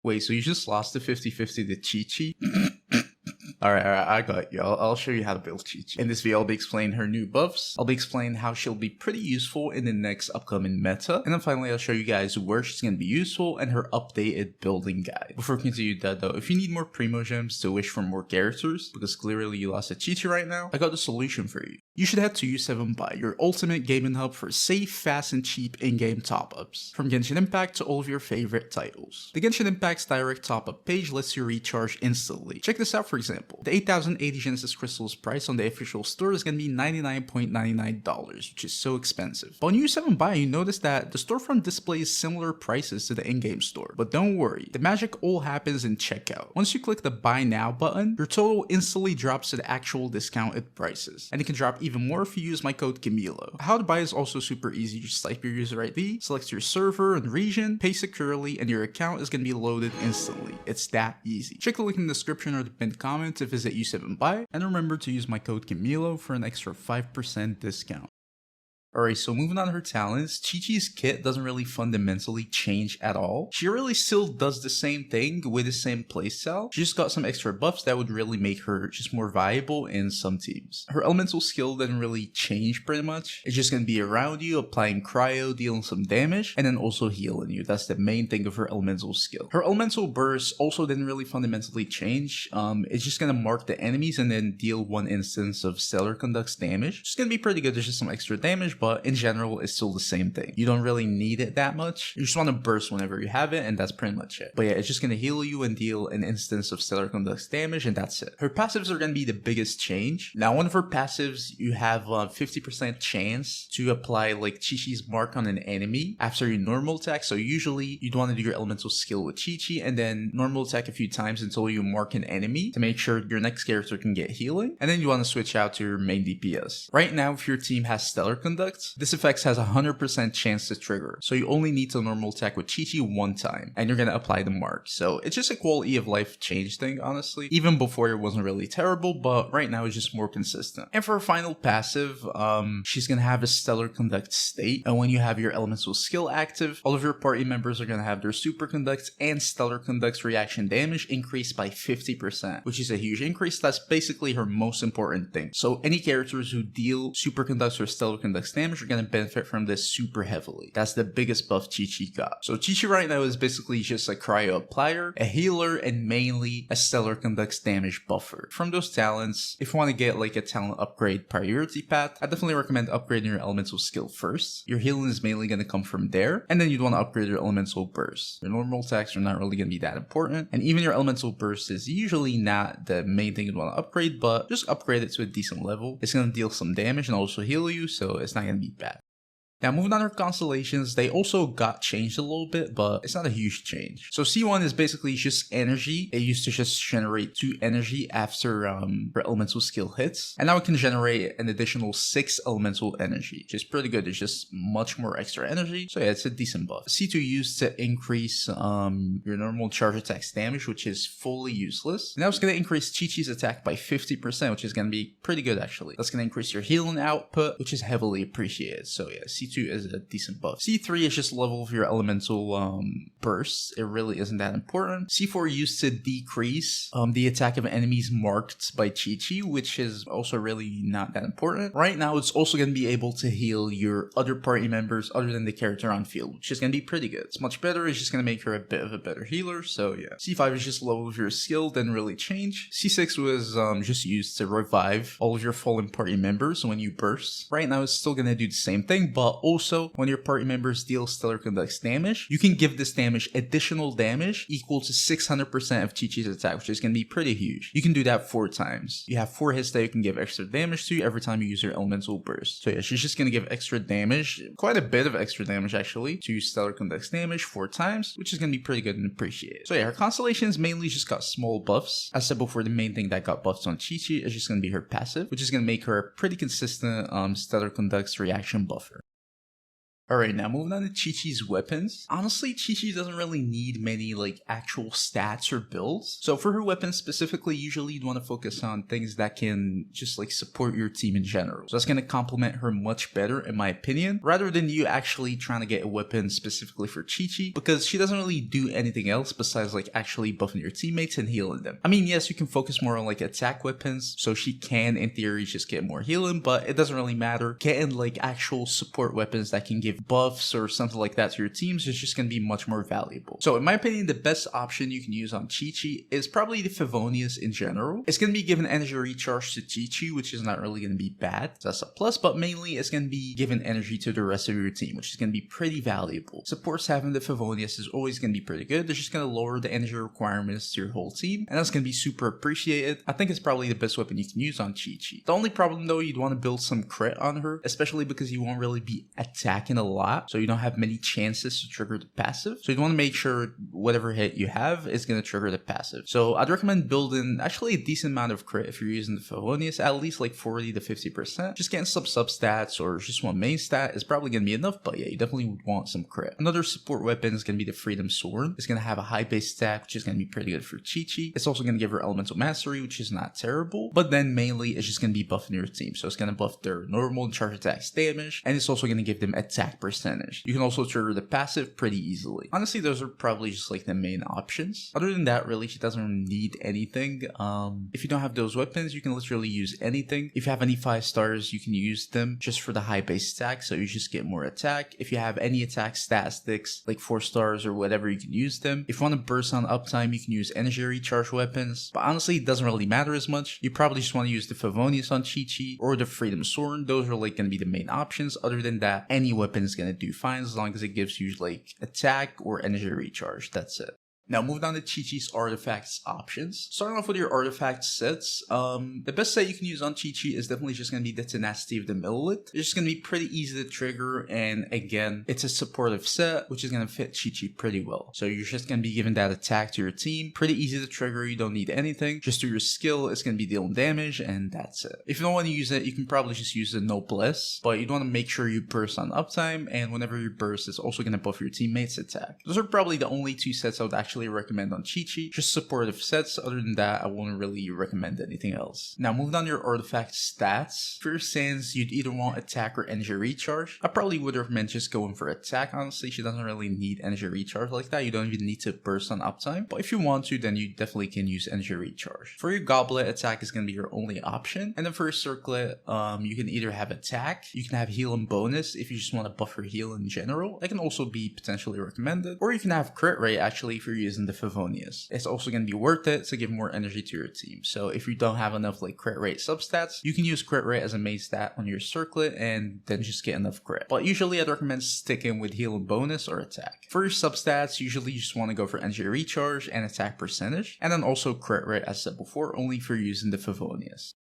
Wait, so you just lost the 50-50 to Qiqi? Alright, I got you. I'll show you how to build Qiqi. In this video, I'll be explaining her new buffs. I'll be explaining how she'll be pretty useful in the next upcoming meta. And then finally, I'll show you guys where she's going to be useful and her updated building guide. Before we continue that though, if you need more Primo Gems to wish for more characters, because clearly you lost a Qiqi right now, I got the solution for you. You should head to U7Buy, your ultimate gaming hub for safe, fast, and cheap in-game top-ups. From Genshin Impact to all of your favorite titles. The Genshin Impact's direct top-up page lets you recharge instantly. Check this out for example. The 8,080 Genesis Crystals price on the official store is going to be $99.99, which is so expensive. But on U7Buy, you notice that the storefront displays similar prices to the in-game store. But don't worry, the magic all happens in checkout. Once you click the Buy Now button, your total instantly drops to the actual discounted prices. And it can drop even more if you use my code Camilo. How to buy is also super easy. You just type your user ID, select your server and region, pay securely, and your account is going to be loaded instantly. It's that easy. Check the link in the description or the pinned comment to visit U7Buy, and remember to use my code Camilo for an extra 5% discount. Alright, so moving on to her talents, Qiqi's kit doesn't really fundamentally change at all. She really still does the same thing with the same playstyle. She just got some extra buffs that would really make her just more viable in some teams. Her elemental skill doesn't really change pretty much. It's just going to be around you, applying cryo, dealing some damage, and then also healing you. That's the main thing of her elemental skill. Her elemental burst also didn't really fundamentally change. It's just going to mark the enemies and then deal one instance of Stellar Conduct's damage. It's going to be pretty good. There's just some extra damage, but in general, it's still the same thing. You don't really need it that much. You just want to burst whenever you have it, and that's pretty much it. But yeah, it's just going to heal you and deal an instance of Stellar Conduct's damage, and that's it. Her passives are going to be the biggest change. Now, one of her passives, you have a 50% chance to apply like Qiqi's mark on an enemy after your normal attack. So usually, you'd want to do your elemental skill with Qiqi, and then normal attack a few times until you mark an enemy to make sure your next character can get healing. And then you want to switch out to your main DPS. Right now, if your team has Stellar Conduct, this effect has a 100% chance to trigger, so you only need to normal attack with Qiqi one time, and you're gonna apply the mark. So it's just a quality of life change thing, honestly. Even before it wasn't really terrible, but right now it's just more consistent. And for her final passive, she's gonna have a Stellar Conduct state, and when you have your elemental skill active, all of your party members are gonna have their Super Conducts and Stellar Conduct's reaction damage increased by 50%, which is a huge increase. That's basically her most important thing. So any characters who deal Super Conducts or Stellar Conduct's damage are going to benefit from this super heavily. That's the biggest buff Qiqi got. So Qiqi right now is basically just a cryo applier, a healer, and mainly a Stellar Conduct's damage buffer. From those talents, if you want to get like a talent upgrade priority path, I definitely recommend upgrading your elemental skill first. Your healing is mainly going to come from there, and then you'd want to upgrade your elemental burst. Your normal attacks are not really going to be that important, and even your elemental burst is usually not the main thing you'd want to upgrade, but just upgrade it to a decent level. It's going to deal some damage and also heal you, so it's not going to be bad. Now, moving on to Constellations, they also got changed a little bit, but it's not a huge change. So C1 is basically just energy. It used to just generate 2 energy after her elemental skill hits. And now it can generate an additional 6 elemental energy, which is pretty good. There's just much more extra energy. So yeah, it's a decent buff. C2 used to increase your normal charge attack's damage, which is fully useless. And now it's going to increase Qiqi's attack by 50%, which is going to be pretty good actually. That's going to increase your healing output, which is heavily appreciated. So yeah, C2 is a decent buff. C3 is just level of your elemental bursts. It really isn't that important. C4 used to decrease the attack of enemies marked by Qiqi, which is also really not that important. Right now, it's also going to be able to heal your other party members other than the character on field, which is going to be pretty good. It's much better. It's just going to make her a bit of a better healer. So yeah. C5 is just level of your skill, didn't really change. C6 was just used to revive all of your fallen party members when you burst. Right now, it's still going to do the same thing, but also, when your party members deal Stellar Conduct's damage, you can give this damage additional damage equal to 600% of Qiqi's attack, which is going to be pretty huge. You can do that 4 times. You have 4 hits that you can give extra damage to every time you use your elemental burst. So yeah, she's just going to give extra damage, quite a bit of extra damage actually, to Stellar Conduct's damage 4 times, which is going to be pretty good and appreciated. So yeah, her Constellations mainly just got small buffs. As I said before, the main thing that got buffs on Qiqi is just going to be her passive, which is going to make her a pretty consistent Stellar Conduct's reaction buffer. Alright, now moving on to Qiqi's weapons. Honestly, Qiqi doesn't really need many like actual stats or builds. So for her weapons specifically, usually you'd want to focus on things that can just like support your team in general. So that's going to complement her much better in my opinion, rather than you actually trying to get a weapon specifically for Qiqi, because she doesn't really do anything else besides like actually buffing your teammates and healing them. I mean, yes, you can focus more on like attack weapons, so she can in theory just get more healing, but it doesn't really matter. Getting like actual support weapons that can give buffs or something like that to your teams is just going to be much more valuable. So in my opinion, the best option you can use on Qiqi is probably the Favonius in general. It's going to be giving energy recharge to Qiqi, which is not really going to be bad. So that's a plus, but mainly it's going to be giving energy to the rest of your team, which is going to be pretty valuable. Supports having the Favonius is always going to be pretty good. They're just going to lower the energy requirements to your whole team, and that's going to be super appreciated. I think it's probably the best weapon you can use on Qiqi. The only problem though, you'd want to build some crit on her, especially because you won't really be attacking a lot, so you don't have many chances to trigger the passive. So you'd want to make sure whatever hit you have is going to trigger the passive. So I'd recommend building actually a decent amount of crit if you're using the Favonius, at least like 40 to 50%. Just getting some sub-stats or just one main stat is probably going to be enough, but yeah, you definitely would want some crit. Another support weapon is going to be the Freedom Sword. It's going to have a high base stack, which is going to be pretty good for Qiqi. It's also going to give her Elemental Mastery, which is not terrible, but then mainly it's just going to be buffing your team. So it's going to buff their normal and charge attacks damage, and it's also going to give them attack percentage. You can also trigger the passive pretty easily. Honestly, those are probably just like the main options. Other than that, really, she doesn't need anything. If you don't have those weapons, you can literally use anything. If you have any 5 stars, you can use them just for the high base stack, so you just get more attack. If you have any attack statistics, like 4 stars or whatever, you can use them. If you want to burst on uptime, you can use energy recharge weapons, but honestly, it doesn't really matter as much. You probably just want to use the Favonius on Qiqi or the Freedom Sword. Those are like going to be the main options. Other than that, any weapon is going to do fine as long as it gives you like attack or energy recharge. That's it. Now, moving on to Qiqi's artifacts options. Starting off with your artifact sets, the best set you can use on Qiqi is definitely just going to be the Tenacity of the Millelith. It's just going to be pretty easy to trigger, and again, it's a supportive set, which is going to fit Qiqi pretty well. So you're just going to be giving that attack to your team. Pretty easy to trigger, you don't need anything. Just through your skill, it's going to be dealing damage, and that's it. If you don't want to use it, you can probably just use the Noblesse, but you'd want to make sure you burst on uptime, and whenever you burst, it's also going to buff your teammates' attack. Those are probably the only 2 sets I would actually recommend on Qiqi. Just supportive sets. Other than that, I wouldn't really recommend anything else. Now, moving on to your artifact stats. For your Sands, you'd either want attack or energy recharge. I probably would recommend just going for attack. Honestly, she doesn't really need energy recharge like that. You don't even need to burst on uptime, but if you want to, then you definitely can use energy recharge. For your Goblet, attack is going to be your only option, and then for your Circlet, you can either have attack, you can have heal and bonus if you just want to buff your heal in general. That can also be potentially recommended, or you can have crit rate actually if you're using the Favonius. It's also going to be worth it to give more energy to your team. So if you don't have enough like crit rate substats, you can use crit rate as a main stat on your Circlet and then just get enough crit. But usually I'd recommend sticking with heal and bonus or attack. For your substats, usually you just want to go for energy recharge and attack percentage, and then also crit rate as said before, only if you're using the Favonius.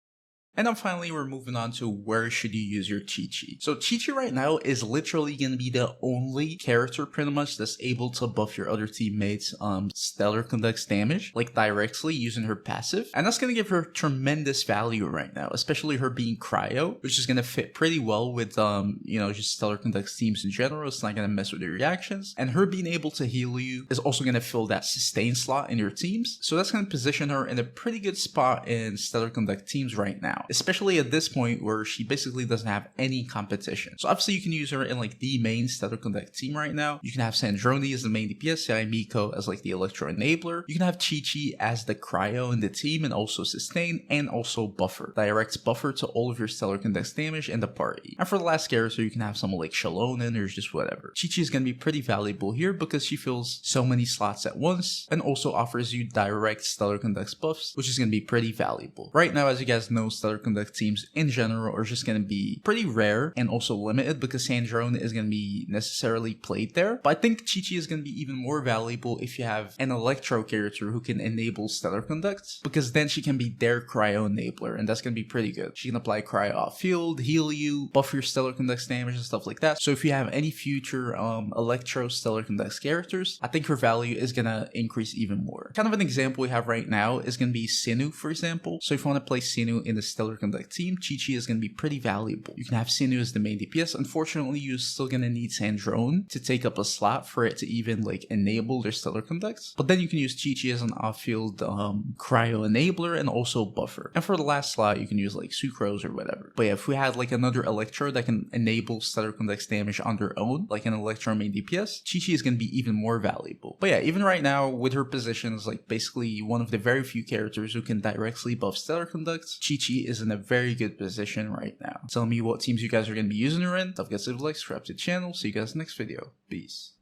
And then finally, we're moving on to where should you use your Qiqi. So Qiqi right now is literally going to be the only character pretty much that's able to buff your other teammates stellar conducts damage, like directly using her passive. And that's going to give her tremendous value right now, especially her being cryo, which is going to fit pretty well with, just stellar conducts teams in general. It's not going to mess with your reactions. And her being able to heal you is also going to fill that sustain slot in your teams. So that's going to position her in a pretty good spot in stellar conduct teams right now, especially at this point where she basically doesn't have any competition. So obviously you can use her in like the main stellar conduct team right now. You can have Sandrone as the main DPS, Miko as like the Electro Enabler. You can have Qiqi as the cryo in the team and also sustain and also buffer. Directs buffer to all of your stellar conduct damage in the party. And for the last character, you can have someone like Shalonen or just whatever. Qiqi is going to be pretty valuable here because she fills so many slots at once and also offers you direct stellar conduct buffs, which is going to be pretty valuable. Right now, as you guys know, stellar conduct teams in general are just going to be pretty rare and also limited because Sandrone is going to be necessarily played there. But I think Qiqi is going to be even more valuable if you have an Electro character who can enable stellar conducts, because then she can be their cryo enabler, and that's going to be pretty good. She can apply cryo off field, heal you, buff your stellar conducts damage and stuff like that. So if you have any future Electro stellar conducts characters, I think her value is going to increase even more. Kind of an example we have right now is going to be Sinu, for example. So if you want to play Sinu in the Stellar Conduct team, Qiqi is going to be pretty valuable. You can have Sinu as the main DPS. Unfortunately, you're still going to need Sandrone to take up a slot for it to even like enable their Stellar Conducts. But then you can use Qiqi as an off-field cryo enabler and also buffer. And for the last slot, you can use like Sucrose or whatever. But yeah, if we had like another Electro that can enable Stellar Conducts damage on their own, like an Electro main DPS, Qiqi is going to be even more valuable. But yeah, even right now with her positions, like basically one of the very few characters who can directly buff Stellar Conducts, Qiqi is in a very good position right now. Tell me what teams you guys are going to be using her in. Don't forget to leave a like, subscribe to the channel. See you guys next video. Peace.